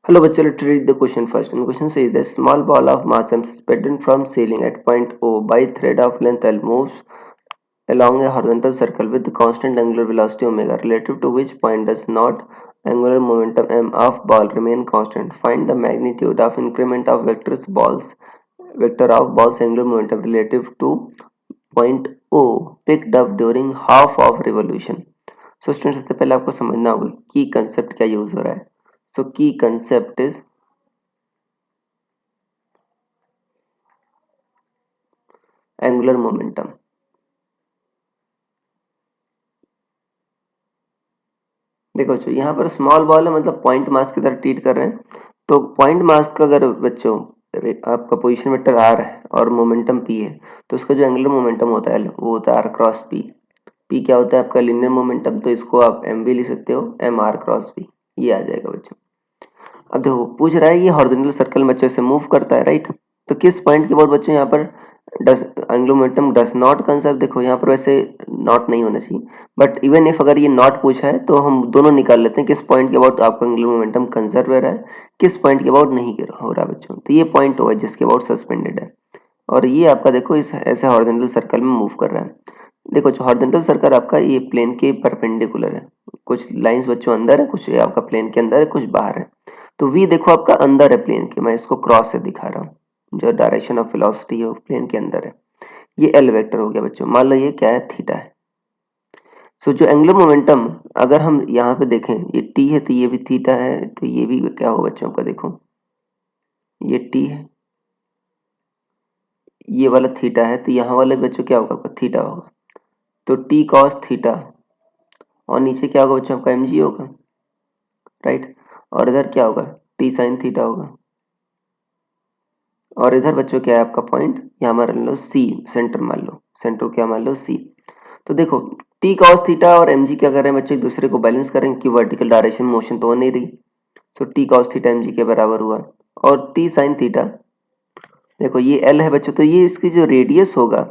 Hello, bachcho, let's read the question first. And question says that small ball of mass m suspended from ceiling at point O by thread of length L moves along a horizontal circle with constant angular velocity omega, relative to which point does not angular momentum m of ball remain constant. Find the magnitude of increment of vector of ball's angular momentum relative to point O picked up during half of revolution. So student, सबसे पहले आपको समझना होगा की concept क्या use हो रहा है. सो की कंसेप्ट इज एंगुलर मोमेंटम. देखो बच्चों, यहाँ पर स्मॉल बॉल है, मतलब पॉइंट मास की तरह ट्रीट कर रहे हैं. तो पॉइंट मास का अगर बच्चों आपका पोजीशन वेक्टर आर है और मोमेंटम पी है, तो उसका जो एंगुलर मोमेंटम होता है वो होता है आर क्रॉस पी. पी क्या होता है आपका लीनियर मोमेंटम, तो इसको आप एम भी लिख सकते हो, एम आर क्रॉस पी. ये आ जाएगा बच्चों. अब देखो पूछ रहा है ये हॉरिजॉन्टल सर्कल में अच्छे से मूव करता है, राइट. तो किस पॉइंट के बाद बच्चों यहाँ पर does angular momentum does not conserve. देखो यहाँ पर वैसे नॉट नहीं होना चाहिए, बट इवन इफ अगर ये नॉट पूछा है तो हम दोनों निकाल लेते हैं किस पॉइंट के अबाउट आपका एंगुलर मोमेंटम कंजर्व हो रहा है, किस पॉइंट के अबाउट नहीं हो रहा बच्चों. तो ये पॉइंट हो है जिसके अबाउट सस्पेंडेड है, और ये आपका देखो इस ऐसे हॉरिजॉन्टल सर्कल में मूव कर रहा है. देखो जो हॉरिजॉन्टल सर्कल आपका ये प्लेन के परपेंडिकुलर है. कुछ लाइंस बच्चों अंदर है, कुछ आपका प्लेन के अंदर है, कुछ बाहर है. तो वी देखो आपका अंदर है प्लेन के, मैं इसको क्रॉस से दिखा रहा हूँ. जो डायरेक्शन ऑफ वेलोसिटी है वो प्लेन के अंदर है. ये एल वेक्टर हो गया बच्चों. मान लो ये क्या है, थीटा है. सो जो एंगुलर मोमेंटम अगर हम यहाँ पे देखें, ये टी है तो ये भी थीटा है, तो ये भी क्या होगा बच्चों आपका, देखो ये टी है, ये वाला थीटा है, तो यहाँ वाले बच्चों क्या होगा आपका, थीटा होगा. तो टी कॉस थीटा, और नीचे क्या होगा बच्चों आपका एम जी होगा, राइट. और इधर क्या होगा, टी साइन थीटा होगा. और इधर बच्चों क्या है आपका पॉइंट, यहाँ मान लो सी सेंटर, मान लो सेंटर क्या मान लो सी. तो देखो टी कॉस थीटा और एम जी क्या कर रहे हैं बच्चों, एक दूसरे को बैलेंस करें कि वर्टिकल डायरेक्शन मोशन तो हो नहीं रही. So T cos theta M G के बराबर हुआ. और टी साइन थीटा, देखो ये एल है बच्चों, तो ये इसकी जो रेडियस होगा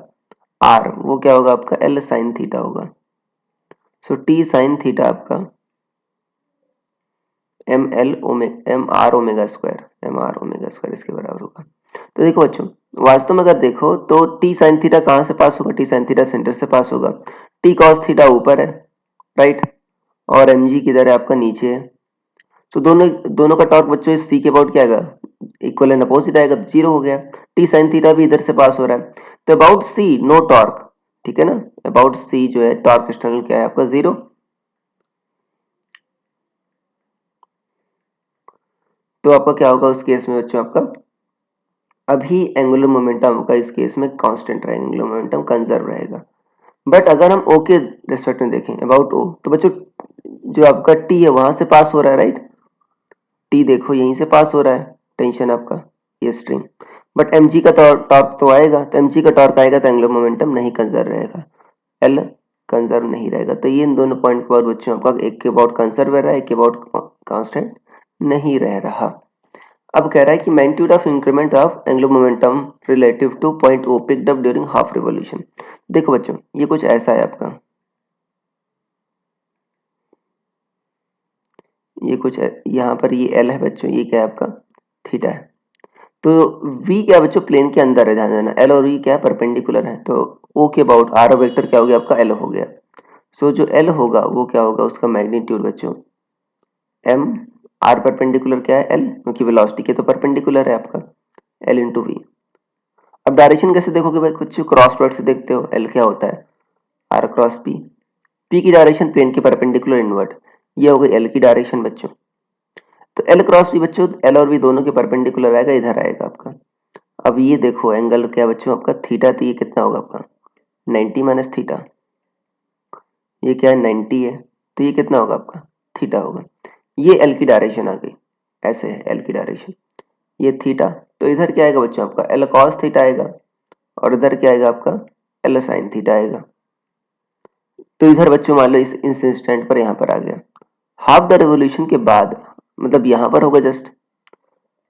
आर, वो क्या होगा आपका एल साइन थीटा होगा. सो टी साइन थीटा आपका एम आर ओमेगा स्क्वायर इसके बराबर होगा. तो देखो बच्चों, वास्तव में अगर देखो तो टी साइन थीटा कहाँ से पास होगा, टी साइन थीटा सेंटर से पास होगा. टी कॉस थीटा ऊपर है, राइट, और एम जी किधर है आपका नीचे है. तो दोनों दोनों का टॉर्क बच्चों इस सी के अबाउट क्या आएगा, इक्वल एंड अपोजिट आएगा, तो जीरो हो गया. टी साइन थीटा भी इधर से पास हो रहा है, तो अबाउट सी नो टॉर्क. ठीक है ना, अबाउट सी जो है टॉर्क एक्सटर्नल क्या है आपका, जीरो. तो आपका क्या होगा उस केस में बच्चों, आपका अभी एंगुलर मोमेंटम का इस केस में कांस्टेंट रहेगा, एंगुलर मोमेंटम कंजर्व रहेगा. बट अगर हम ओ के रेस्पेक्ट में देखें अबाउट ओ, तो बच्चों जो आपका टी है वहां से पास हो रहा है, राइट. टी देखो यहीं से पास हो रहा है, टेंशन आपका ये स्ट्रिंग. बट एम जी का टॉर्क तो आएगा, तो एम जी का टॉर्क आएगा तो एंगुलर मोमेंटम नहीं कंजर्व रहेगा, एल कंजर्व नहीं रहेगा. तो ये इन दोनों पॉइंट के बाद बच्चों आपका एक के अबाउट कंजर्व रह रहा है, एक के अबाउट कांस्टेंट नहीं रह रहा. अब कह रहा है कि magnitude of increment of angular momentum relative to point O picked up during half revolution. देखो बच्चों ये कुछ ऐसा है आपका, ये कुछ यहाँ पर ये एल है बच्चों, ये क्या है आपका थीटा है. तो v क्या है बच्चों, प्लेन के अंदर है, ध्यान देना. एल और v क्या है, परपेंडिकुलर है. तो o के अबाउट आर वेक्टर क्या हो गया आपका, एल हो गया. सो जो एल होगा वो क्या होगा, उसका मैग्नीट्यूड बच्चों m, आर परपेंडिकुलर क्या है एल, क्योंकि वेलोसिटी के तो परपेंडिकुलर है आपका, एल इंटू वी. अब डायरेक्शन कैसे देखोगे भाई, कुछ क्रॉस प्रोडक्ट से देखते हो, एल क्या होता है आर क्रॉस पी. पी की डायरेक्शन प्लेन के परपेंडिकुलर इनवर्ट, ये हो गई एल की डायरेक्शन बच्चों. तो एल क्रॉस पी बच्चों, एल और वी दोनों के परपेंडिकुलर आएगा, इधर आएगा आपका. अब ये देखो एंगल क्या बच्चों आपका थीटा, तो ये कितना होगा आपका 90 माइनस थीटा, ये क्या है 90 है, तो ये कितना होगा आपका थीटा होगा. ये एल की डायरेक्शन आ गई, ऐसे है एल की डायरेक्शन, ये थीटा. तो इधर क्या आएगा बच्चों आपका एल कॉस थीटा आएगा, और इधर क्या आएगा आपका एल साइन थीटा आएगा. तो इधर बच्चों मान लो इस इंस्टेंट पर यहाँ पर आ गया. हाफ द रेवोल्यूशन के बाद, मतलब यहाँ पर होगा जस्ट,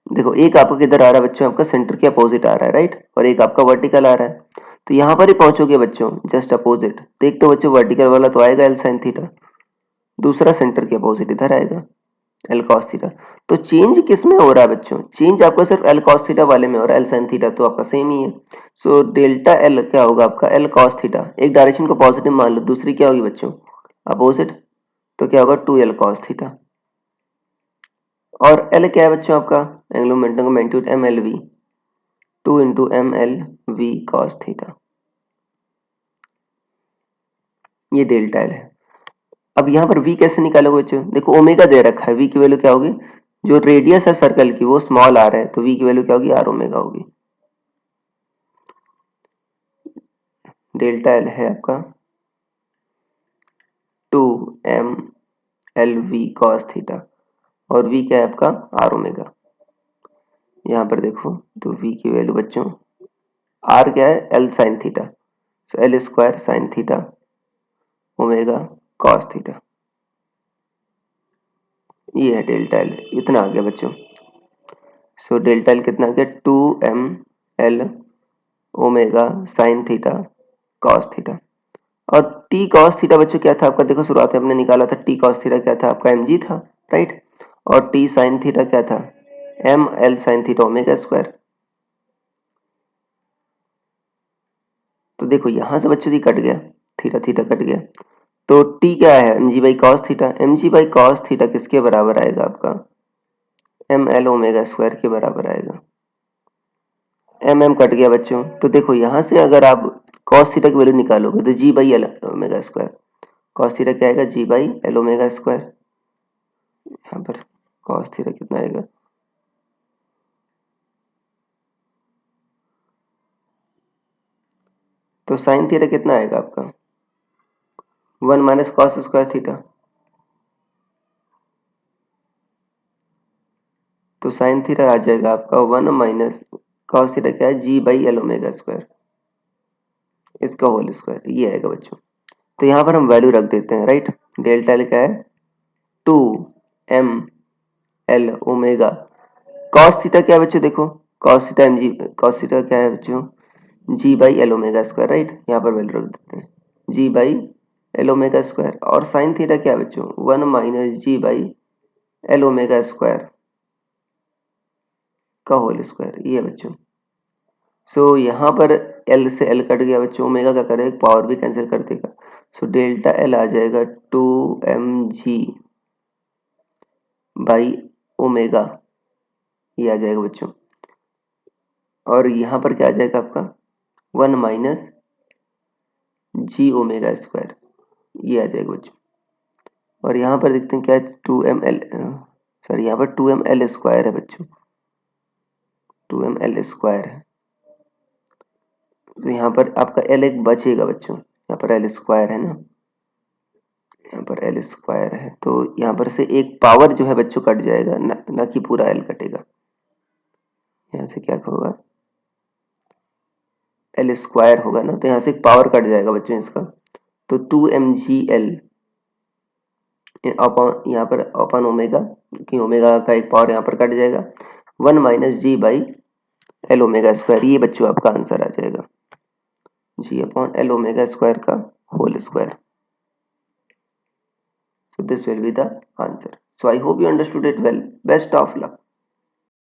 देखो एक आपका किधर आ रहा है बच्चों, आपका सेंटर के अपोजिट आ रहा है, राइट, और एक आपका वर्टिकल आ रहा है. तो यहाँ पर ही पहुंचोगे बच्चों जस्ट अपोजिट, तो एक तो बच्चों वर्टिकल वाला तो आएगा एल साइन थीटा, दूसरा सेंटर के अपोजिट इधर आएगा एल कॉस थीटा. तो चेंज किस में हो रहा है बच्चों? चेंज आपका सिर्फ एल कॉस थीटा वाले में हो रहा है, एल साइन थीटा तो आपका सेम ही है। सो डेल्टा एल क्या होगा आपका? L cos theta. एक डायरेक्शन को पॉजिटिव मान लो, दूसरी क्या होगी बच्चों? अपोजिट। तो क्या होगा? 2l cos theta. और एल क्या है बच्चों आपका? एंगुलर मोमेंटम का magnitude M L V, 2 into M L V cos theta. ये डेल्टा एल है। अब यहाँ पर v कैसे निकालोगे बच्चों? देखो ओमेगा दे रखा है, v की वैल्यू क्या होगी? जो रेडियस है सर्कल की वो स्मॉल आर है, तो v की वैल्यू क्या होगी? आर ओमेगा होगी। डेल्टा एल है आपका 2m L V cos theta, और v क्या है आपका? R omega. यहाँ पर देखो तो v की वैल्यू बच्चों, r क्या है? l sine theta, so L square sine theta omega cos theta. ये है डेल्टा एल, इतना आ गया बच्चों। सो डेल्टा एल कितना आ गया? 2m L omega sine theta cos theta. और टी कॉस थीटा बच्चों क्या था आपका? देखो शुरुआत में हमने निकाला था, टी कॉस थीटा क्या था आपका? mg था, राइट। और टी साइन थीटा क्या था? M L sine theta omega square. तो देखो यहां से बच्चों दी कट गया, थीटा थीटा कट गया, तो टी क्या है? mg by cos theta. mg by cos theta किसके बराबर आएगा आपका? एम एल ओमेगा स्क्वायर के बराबर आएगा। एम कट गया बच्चों, तो देखो यहाँ से अगर आप कॉस थीटा की वैल्यू निकालोगे तो G by L omega square. Cos theta क्या आएगा? G by L omega square. यहाँ पर कॉस थीटा कितना आएगा? तो साइन थीटा कितना आएगा आपका? 1 माइनस कॉस स्क्वायर थीटा। तो साइन थीटा आ जाएगा आपका 1 माइनस कॉस थीटा क्या है? जी बाई एल ओमेगा स्क्वायर, इसका होल स्क्वायर, ये आएगा बच्चों। तो यहाँ पर हम वैल्यू रख देते हैं, राइट। डेल्टा एल क्या है? 2m L omega cos theta क्या है बच्चों? देखो cos theta M G, cos theta क्या है बच्चों? G by L omega square, right. यहाँ पर वैल्यू रख देते हैं G by L omega square. और साइन थीटा क्या है बच्चों? 1 minus G by L omega square का होल स्क्वायर, ये है बच्चों। सो यहाँ पर एल से एल कट गया बच्चों, ओमेगा क्या करेगा? पावर भी कैंसिल कर देगा। सो डेल्टा एल आ जाएगा 2mg बाई ओमेगा, ये आ जाएगा बच्चों। और यहाँ पर क्या आ जाएगा आपका? 1 माइनस जी ओमेगा स्क्वायर, ये आ जाएगा बच्चों। और यहाँ पर देखते हैं क्या है? 2ml, सॉरी यहाँ पर 2ml स्क्वायर है बच्चों, 2ml स्क्वायर है। तो यहाँ पर आपका एल एक बचेगा बच्चों, यहाँ पर एल स्क्वायर है ना, यहाँ पर एल स्क्वायर है, तो यहाँ पर से एक पावर जो है बच्चों कट जाएगा, ना कि पूरा एल कटेगा। यहाँ से क्या होगा? एल स्क्वायर होगा ना, तो यहाँ से एक पावर कट जाएगा बच्चों इसका, तो 2mgl अपॉन, यहाँ पर अपॉन ओमेगा, कि ओमेगा का एक पावर यहाँ पर कट जाएगा, 1 minus G by L omega square, ये बच्चों आपका आंसर आ जाएगा, G upon L omega square का whole square. So this will be the answer. So I hope you understood it well. Best of luck.